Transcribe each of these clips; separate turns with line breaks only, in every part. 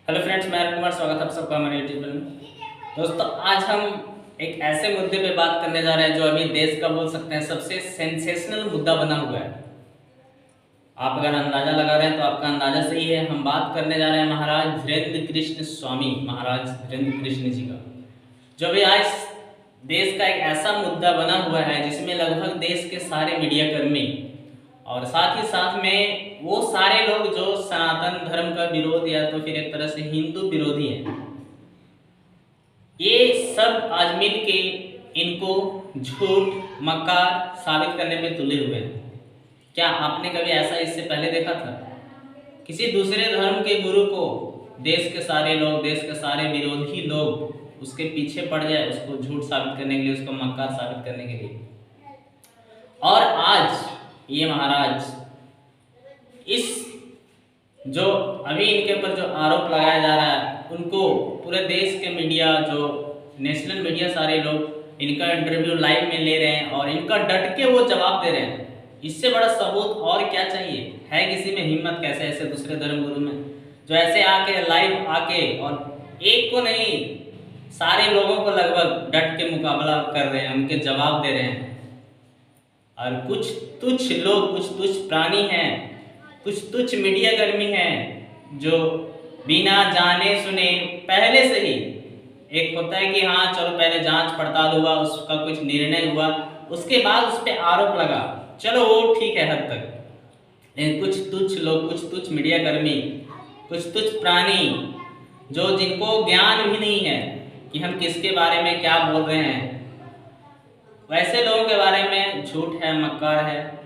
Hello friends, मैं अरुण कुमार। स्वागत है आप सबका हमारे यूट्यूब चैनल में। दोस्तों, आज हम एक ऐसे मुद्दे पे बात करने जा रहे हैं जो अभी देश का बोल सकते हैं सबसे सेंसेशनल मुद्दा बना हुआ है। आप अगर अंदाजा लगा रहे हैं तो आपका अंदाजा सही है। हम बात करने जा रहे हैं महाराज धीरेन्द्र कृष्ण स्वामी, महाराज धीरेन्द्र कृष्ण जी का, जो अभी आज देश का एक ऐसा मुद्दा बना हुआ है जिसमें लगभग देश के सारे मीडिया कर्मी और साथ ही साथ में वो सारे लोग जो सनातन धर्म का विरोध या तो फिर एक तरह से हिंदू विरोधी हैं, ये सब आज मिल के इनको झूठ मक्कार साबित करने में तुले हुए हैं। क्या आपने कभी ऐसा इससे पहले देखा था? किसी दूसरे धर्म के गुरु को देश के सारे लोग, देश के सारे विरोधी लोग उसके पीछे पड़ जाए, उसको झूठ साबित करने के लिए, उसको मक्कार साबित करने के लिए। और आज ये महाराज इस जो अभी इनके ऊपर जो आरोप लगाया जा रहा है, उनको पूरे देश के मीडिया, जो नेशनल मीडिया, सारे लोग इनका इंटरव्यू लाइव में ले रहे हैं और इनका डट के वो जवाब दे रहे हैं। इससे बड़ा सबूत और क्या चाहिए? है किसी में हिम्मत? कैसे ऐसे दूसरे धर्म गुरु में जो ऐसे आके लाइव आके और एक को नहीं सारे लोगों को लगभग डट के मुकाबला कर रहे हैं, उनके जवाब दे रहे हैं। और कुछ तुच्छ लोग, कुछ तुच्छ प्राणी हैं, कुछ तुच्छ मीडिया कर्मी हैं जो बिना जाने सुने पहले से ही, एक होता है कि हाँ चलो पहले जांच पड़ताल हुआ, उसका कुछ निर्णय हुआ, उसके बाद उस पर आरोप लगा, चलो वो ठीक है हद तक। लेकिन कुछ तुच्छ लोग, कुछ तुच्छ मीडिया कर्मी, कुछ तुच्छ प्राणी जो जिनको ज्ञान भी नहीं है कि हम किसके बारे में क्या बोल रहे हैं, वैसे लोगों के बारे में झूठ है, मक्कार है।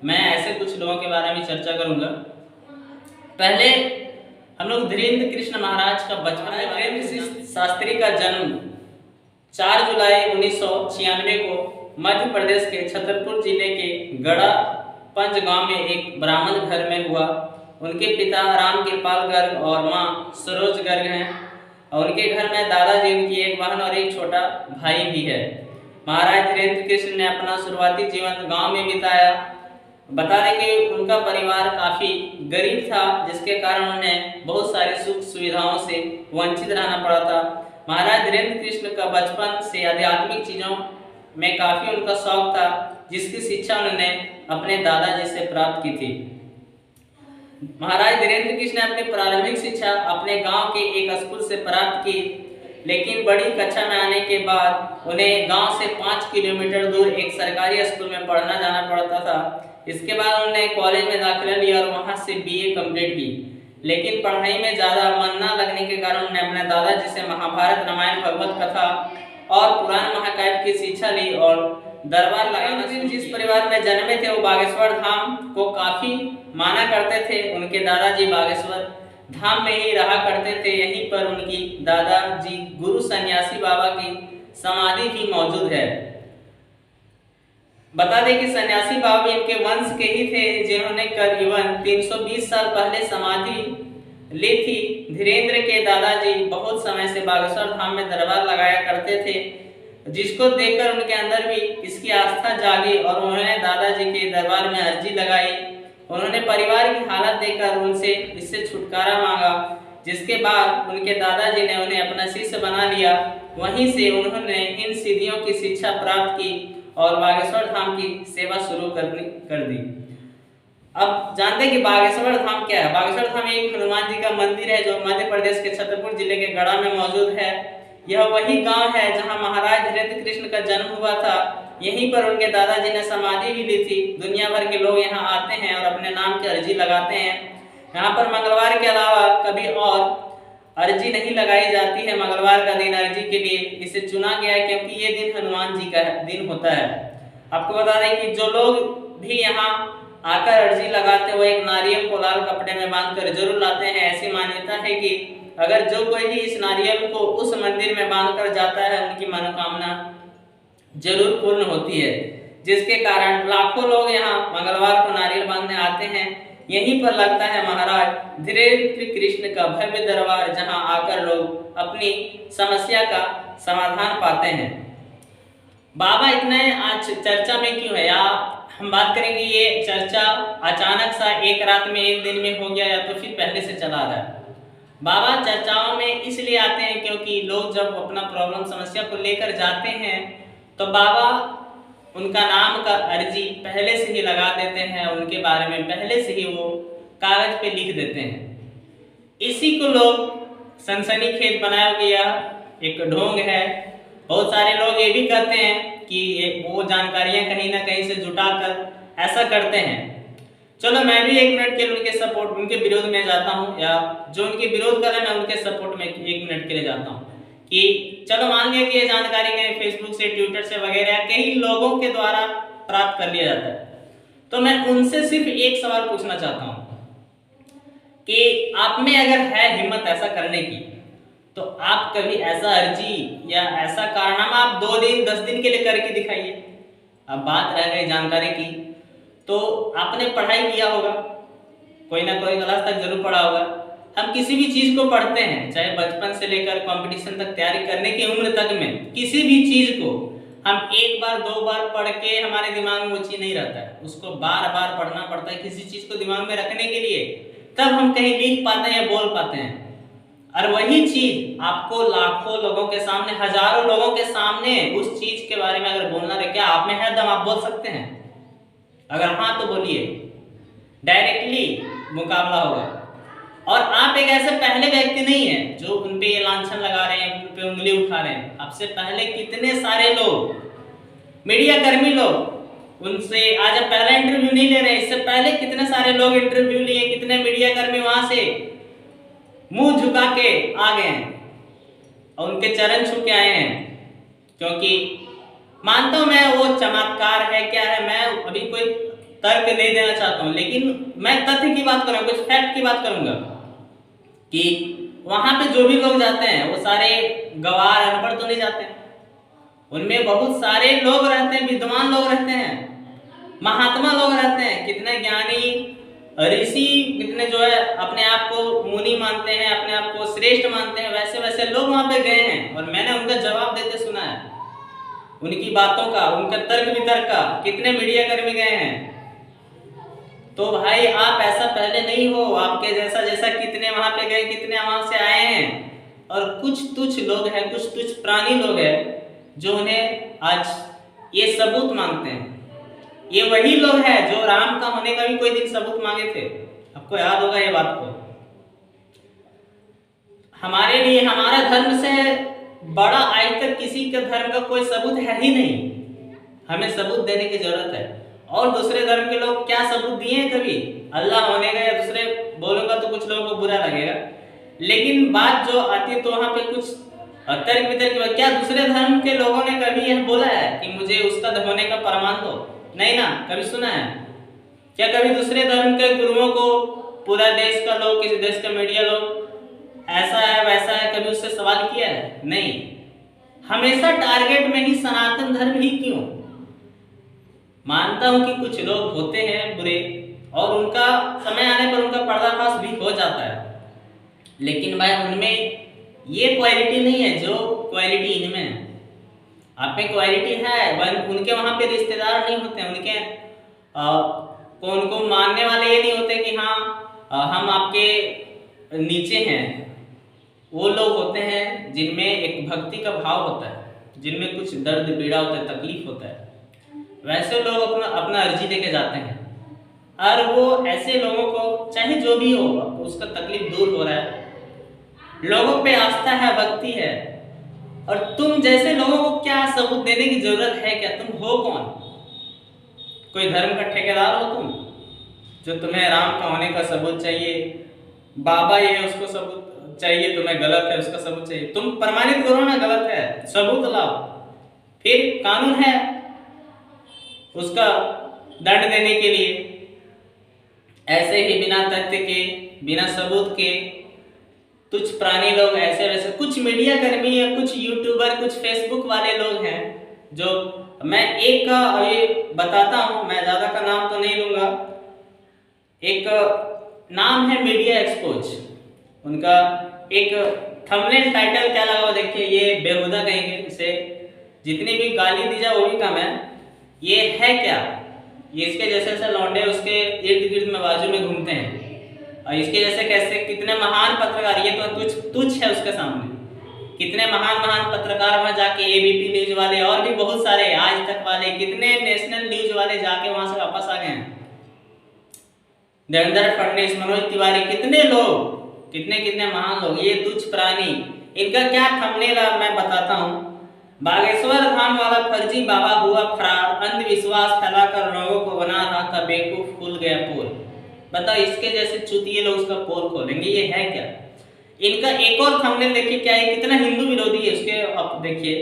मैं ऐसे कुछ लोगों के बारे में चर्चा करूंगा। पहले हम लोग धीरेन्द्र कृष्ण महाराज का बचपन में, धीरेन्द्र शास्त्री का जन्म 4 जुलाई 1996 को मध्य प्रदेश के छतरपुर जिले के गड़ा पंज गांव में एक ब्राह्मण घर में हुआ। उनके पिता राम कृपाल गर्ग और माँ सरोज गर्ग हैं और उनके घर में दादाजी, उनकी एक बहन और एक छोटा भाई भी है। महाराज धीरेन्द्र कृष्ण ने अपना शुरुआती जीवन गांव में बिताया। बता दें कि उनका परिवार काफी गरीब था, जिसके कारण उन्हें बहुत सारी सुख सुविधाओं से वंचित रहना पड़ा था। महाराज धीरेन्द्र कृष्ण का बचपन से आध्यात्मिक चीजों में काफी उनका शौक था, जिसकी शिक्षा उन्होंने अपने दादाजी से प्राप्त की थी। महाराज धीरेन्द्र कृष्ण ने अपनी प्रारंभिक शिक्षा अपने गांव के एक स्कूल से प्राप्त की, लेकिन बड़ी कक्षा में आने के बाद उन्हें गांव से 5 किलोमीटर दूर एक सरकारी स्कूल में पढ़ना जाना पड़ता था। इसके बाद उन्होंने कॉलेज में दाखिला लिया और वहां से बीए कंप्लीट की, लेकिन पढ़ाई में ज्यादा मन न लगने के कारण उन्होंने अपने दादाजी से महाभारत, रामायण, भगवत कथा और पुराण महाकाव्य की शिक्षा ली और दरबार लगाना। जिस परिवार में जन्मे थे वो बागेश्वर धाम को काफी माना करते थे। उनके दादाजी बागेश्वर धाम में ही रहा करते थे। यहीं पर उनकी दादाजी गुरु सन्यासी बाबा की समाधि भी मौजूद है। बता दें कि सन्यासी बाबा इनके वंश के ही थे, जिन्होंने करीबन 320 साल पहले समाधि ली थी। धीरेन्द्र के दादाजी बहुत समय से बागेश्वर धाम में दरबार लगाया करते थे, जिसको देखकर उनके अंदर भी इसकी आस्था जागी और उन्होंने दादाजी के दरबार में अर्जी लगाई। उन्होंने परिवार की हालत देखकर उनसे इससे छुटकारा मांगा, जिसके बाद उनके दादाजी ने उन्हें अपना शिष्य बना लिया। वहीं से उन्होंने इन सिद्धियों की शिक्षा प्राप्त की और बागेश्वर धाम की सेवा शुरू कर दी। अब जानते हैं कि बागेश्वर धाम क्या है। बागेश्वर धाम एक हनुमान जी का मंदिर है जो मध्य प्रदेश के छतरपुर जिले के गढ़ा में मौजूद है। यह वही गांव है जहां महाराज धीरेन्द्र कृष्ण का जन्म हुआ था। यहीं पर उनके दादाजी ने समाधि भी ली थी। दुनिया भर के लोग यहाँ आते हैं और अपने नाम की अर्जी लगाते हैं। यहाँ पर मंगलवार के अलावा कभी और अर्जी नहीं लगाई जाती है। मंगलवार का दिन अर्जी के लिए इसे चुना गया है क्योंकि ये दिन हनुमान जी का दिन होता है। आपको बता दें कि जो लोग भी यहाँ आकर अर्जी लगाते हैं वो एक नारियल को लाल कपड़े में बांधकर जरूर लाते हैं। ऐसी मान्यता है कि अगर जो कोई भी इस नारियल को उस मंदिर में बांधकर जाता है, उनकी मनोकामना जरूर पूर्ण होती है, जिसके कारण लाखों लोग यहाँ मंगलवार को नारियल बांधने आते हैं। यहीं पर लगता है महाराज धीरेन्द्र कृष्ण का भव्य दरबार, जहां आकर लोग अपनी समस्या का समाधान पाते हैं। बाबा इतने आज चर्चा में क्यों है, या हम बात करेंगे ये चर्चा अचानक सा एक रात में, एक दिन में हो गया या तो फिर पहले से चला रहा है। बाबा चर्चाओं में इसलिए आते हैं क्योंकि लोग जब अपना प्रॉब्लम समस्या को लेकर जाते हैं तो बाबा उनका नाम का अर्जी पहले से ही लगा देते हैं, उनके बारे में पहले से ही वो कागज पे लिख देते हैं। इसी को लोग सनसनीखेज बनाया गया एक ढोंग है। बहुत सारे लोग ये भी कहते हैं कि ये वो जानकारियां कहीं ना कहीं से जुटाकर ऐसा करते हैं। चलो मैं भी 1 मिनट के लिए उनके विरोध में जाता हूँ, या जो उनके विरोध कर रहे हैं मैं उनके सपोर्ट में 1 मिनट के लिए जाता हूँ कि चलो मान लिया कि ये जानकारी कहीं फेसबुक से, ट्विटर से वगैरह कई लोगों के द्वारा प्राप्त कर लिया जाता है, तो मैं उनसे सिर्फ एक सवाल पूछना चाहता हूँ कि आप में अगर है हिम्मत ऐसा करने की तो आप कभी ऐसा अर्जी या ऐसा कारनामा आप 2 दिन 10 दिन के लिए करके दिखाइए। अब बात रह गई जानकारी की, तो आपने पढ़ाई किया होगा, कोई ना कोई क्लास तक जरूर पढ़ा होगा। हम किसी भी चीज को पढ़ते हैं, चाहे बचपन से लेकर कंपटीशन तक तैयारी करने की उम्र तक में, किसी भी चीज को हम 1 बार 2 बार पढ़ के हमारे दिमाग में वो चीज नहीं रहता है, उसको बार बार पढ़ना पड़ता है किसी चीज को दिमाग में रखने के लिए, तब हम कहीं लिख पाते हैं या बोल पाते हैं। और वही चीज आपको लाखों लोगों के सामने, हजारों लोगों के सामने उस चीज के बारे में अगर बोलना रहे, क्या आप में है दम, आप बोल सकते हैं? अगर हाँ तो बोलिए, डायरेक्टली मुकाबला होगा। और आप एक ऐसे पहले व्यक्ति नहीं है जो उन पे ये लांछन लगा रहे हैं, उन पे उंगली उठा रहे हैं। आपसे पहले कितने सारे लोग, मीडिया कर्मी लोग, उनसे आज आप पहला इंटरव्यू नहीं ले रहे, इससे पहले कितने सारे लोग इंटरव्यू लिए, कितने मीडिया कर्मी वहां से मुंह झुका के आ गए हैं और उनके चरण छू के आए हैं। क्योंकि मानता हूं मैं वो चमत्कार है, क्या है, मैं अभी कोई तर्क नहीं देना चाहता हूं, लेकिन मैं तथ्य की बात करूंगा, कुछ फैक्ट की बात करूंगा कि वहां पे जो भी लोग जाते हैं वो सारे गवार अनपढ़ तो नहीं जाते, उनमें बहुत सारे लोग रहते हैं, विद्वान लोग रहते हैं, महात्मा लोग रहते हैं, कितने ज्ञानी ऋषि, कितने जो है अपने आप को मुनि मानते हैं, अपने आप को श्रेष्ठ मानते हैं, वैसे वैसे लोग वहां पे गए हैं और मैंने उनका जवाब देते सुना है, उनकी बातों का, उनका तर्क वितर्क का। कितने मीडिया कर्मी गए हैं। तो भाई आप ऐसा पहले नहीं हो, आपके जैसा जैसा कितने वहां पे गए, कितने वहां से आए हैं। और कुछ तुच्छ लोग हैं, कुछ तुच्छ प्राणी लोग हैं जो उन्हें आज ये सबूत मांगते हैं। ये वही लोग हैं जो राम का होने का भी कोई दिन सबूत मांगे थे, आपको याद होगा ये बात को। हमारे लिए हमारा धर्म से बड़ा आज तक किसी के धर्म का कोई सबूत है ही नहीं, हमें सबूत देने की जरूरत है। और दूसरे धर्म के लोग क्या सबूत दिए हैं कभी? अल्लाह होने का, या दूसरे बोलूंगा तो कुछ लोगों को बुरा लगेगा, लेकिन बात जो आती है तो वहां पे कुछ तर्क वितर्क, क्या दूसरे धर्म के लोगों ने कभी यह बोला है कि मुझे उसका होने का प्रमाण दो? नहीं ना, कभी सुना है? क्या कभी दूसरे धर्म के गुरुओं को पूरा देश का लोग, किसी देश का मीडिया लोग ऐसा है वैसा है, कभी उससे सवाल किया है? नहीं। हमेशा टारगेट में ही सनातन धर्म ही क्यों? मानता हूं कि कुछ लोग होते हैं बुरे और उनका समय आने पर उनका पर्दाफाश भी हो जाता है, लेकिन भाई उनमें ये क्वालिटी नहीं है जो क्वालिटी इनमें है। आप में क्वालिटी है, उनके वहां पे रिश्तेदार नहीं होते हैं, उनके उनको मानने वाले ये नहीं होते कि हाँ हम आपके नीचे हैं। वो लोग होते हैं जिनमें एक भक्ति का भाव होता है, जिनमें कुछ दर्द पीड़ा होता है, तकलीफ होता है, वैसे लोग अपना अर्जी लेके जाते हैं। और वो ऐसे लोगों को चाहे जो भी हो उसका तकलीफ दूर हो रहा है, लोगों पे आस्था है, भक्ति है, और तुम जैसे लोगों को क्या सबूत देने की जरूरत है? क्या तुम हो कौन? कोई धर्म का ठेकेदार हो तुम जो तुम्हें राम का होने का सबूत चाहिए? बाबा ये उसको सबूत चाहिए, तुम्हें गलत है उसका सबूत चाहिए। तुम प्रमाणित करो ना गलत है, सबूत लाओ, फिर कानून है उसका दंड देने के लिए। ऐसे ही बिना तथ्य के, बिना सबूत के कुछ प्राणी लोग ऐसे वैसे, कुछ मीडिया कर्मी या कुछ यूट्यूबर, कुछ फेसबुक वाले लोग हैं जो, मैं एक का अभी बताता हूं, मैं ज्यादा का नाम तो नहीं लूंगा। एक नाम है मीडिया एक्सपोज, उनका एक थंबनेल टाइटल क्या लगा हुआ देखिए, ये बेहुदा कहेंगे इसे, जितनी भी गाली दी जाए वो भी कम है। ये है क्या? ये इसके जैसे लौंडे उसके इर्द गिर्द में बाजू में घूमते हैं, और इसके जैसे कैसे कितने महान पत्रकार, ये तो तुच्छ तुच्छ है उसके सामने। कितने महान महान पत्रकार वहां जाके, एबीपी न्यूज वाले और भी बहुत सारे, आज तक वाले, कितने नेशनल न्यूज वाले जाके वहां से वापस आ गए हैं। देवेंद्र फडणवीस, मनोज तिवारी, कितने लोग, कितने कितने महान लोग। ये तुच्छ प्राणी, इनका क्या थंबनेल मैं बताता हूँ। बागेश्वर धाम वाला फर्जी बाबा हुआ फरार, अंधविश्वास फैलाकर लोगों को बना रहा था बेवकूफ, खुल गया पोल। बताओ, इसके जैसे चूतिए लोग उसका पोल खोलेंगे, ये है क्या। इनका एक और थंबनेल देखिए क्या है, कितना हिंदू विरोधी है उसके। आप देखिए,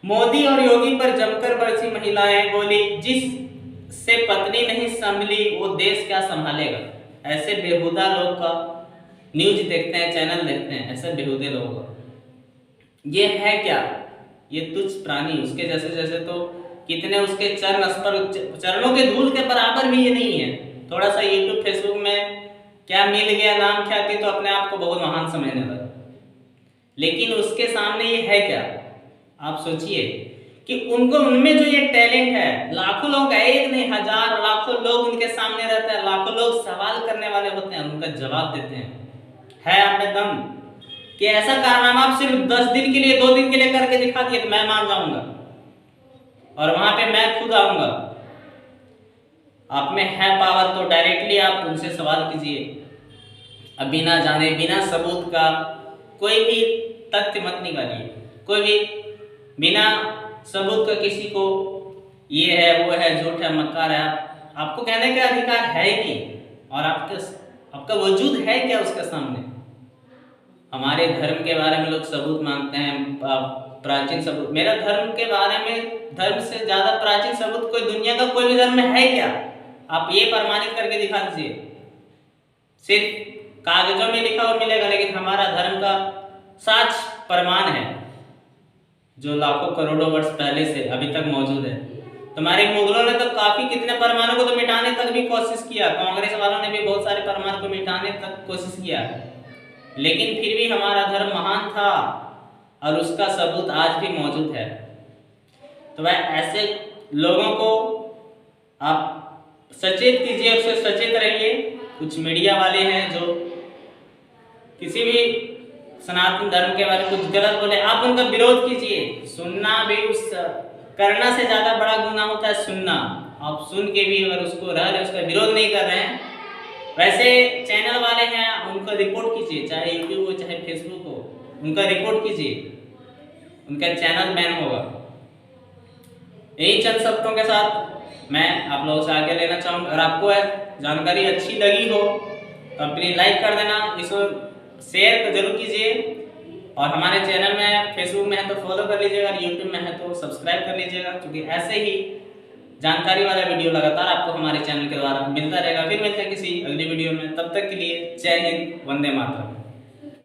मोदी और योगी पर जमकर बरसी महिलाएं, बोली जिससे पत्नी नहीं संभली वो देश क्या संभालेगा। ऐसे बेहुदा लोग का न्यूज देखते हैं, चैनल देखते हैं, ऐसे बेहुदे लोगों का ये है क्या, ये तुच्छ प्राणी। उसके जैसे जैसे तो कितने उसके चरण स्पर्श, चरणों के धूल के बराबर भी ये नहीं है। थोड़ा सा यूट्यूब फेसबुक में क्या मिल गया नाम ख्याति तो अपने आप को बहुत महान समझने लगा, लेकिन उसके सामने ये है क्या। आप सोचिए कि उनको, उनमें जो ये टैलेंट है, लाखों लोग, एक नहीं हजार लाखों लोग उनके सामने रहते हैं, लाखों लोग सवाल करने वाले होते हैं, उनका जवाब देते हैं। है आप में दम कि ऐसा कारनामा आप सिर्फ 10 दिन के लिए, 2 दिन के लिए करके दिखा दिए तो मैं मान जाऊंगा और वहां पे मैं खुद आऊंगा। आप में है पावर तो डायरेक्टली आप उनसे सवाल कीजिए। अब बिना जाने, बिना सबूत का कोई भी तथ्य मत निकालिए, कोई भी बिना सबूत का किसी को ये है वो है, झूठ है, मक्कार है, आपको कहने का अधिकार है ही नहीं। और आपका वजूद है क्या उसके सामने। हमारे धर्म के बारे में लोग सबूत मांगते हैं, प्राचीन सबूत। मेरा धर्म के बारे में, धर्म से ज्यादा प्राचीन सबूत कोई दुनिया का कोई भी धर्म में है क्या। आप ये प्रमाणित करके दिखा दीजिए। सिर्फ कागजों में लिखा हुआ मिलेगा, लेकिन हमारा धर्म का साक्ष्य प्रमाण है जो लाखों करोड़ों वर्ष पहले से अभी तक मौजूद है। तुम्हारे मुगलों ने तो काफी, कितने परमाणु को तो मिटाने तक भी कोशिश किया, कांग्रेस वालों ने भी बहुत सारे परमाणु को मिटाने तक कोशिश किया, लेकिन फिर भी हमारा धर्म महान था और उसका सबूत आज भी मौजूद है। तो वह ऐसे लोगों को आप सचेत कीजिए, उससे सचेत रहिए। कुछ मीडिया वाले हैं जो किसी भी सनातन धर्म के बारे में कुछ गलत बोले, आप उनका विरोध कीजिए। सुनना भी, उस करना से ज्यादा बड़ा गुनाह होता है सुनना। आप सुन के भी अगर उसको रह रहे, उसका विरोध नहीं कर रहे हैं, वैसे चैनल वाले हैं उनको रिपोर्ट कीजिए, चाहे यूट्यूब हो चाहे फेसबुक हो, उनका रिपोर्ट कीजिए, उनका चैनल बैन होगा। यही चंद शब्दों के साथ मैं आप लोगों से आगे लेना चाहूँगा। अगर आपको जानकारी अच्छी लगी हो तो प्लीज लाइक कर देना, इसको शेयर जरूर कीजिए, और हमारे चैनल में, फेसबुक में है तो फॉलो कर लीजिएगा, यूट्यूब में है तो सब्सक्राइब कर लीजिएगा, क्योंकि ऐसे ही जानकारी वाला वीडियो लगातार आपको हमारे चैनल के द्वारा मिलता रहेगा। फिर मिलते हैं किसी अगली वीडियो में, तब तक के लिए जय हिंद, वंदे मातरम।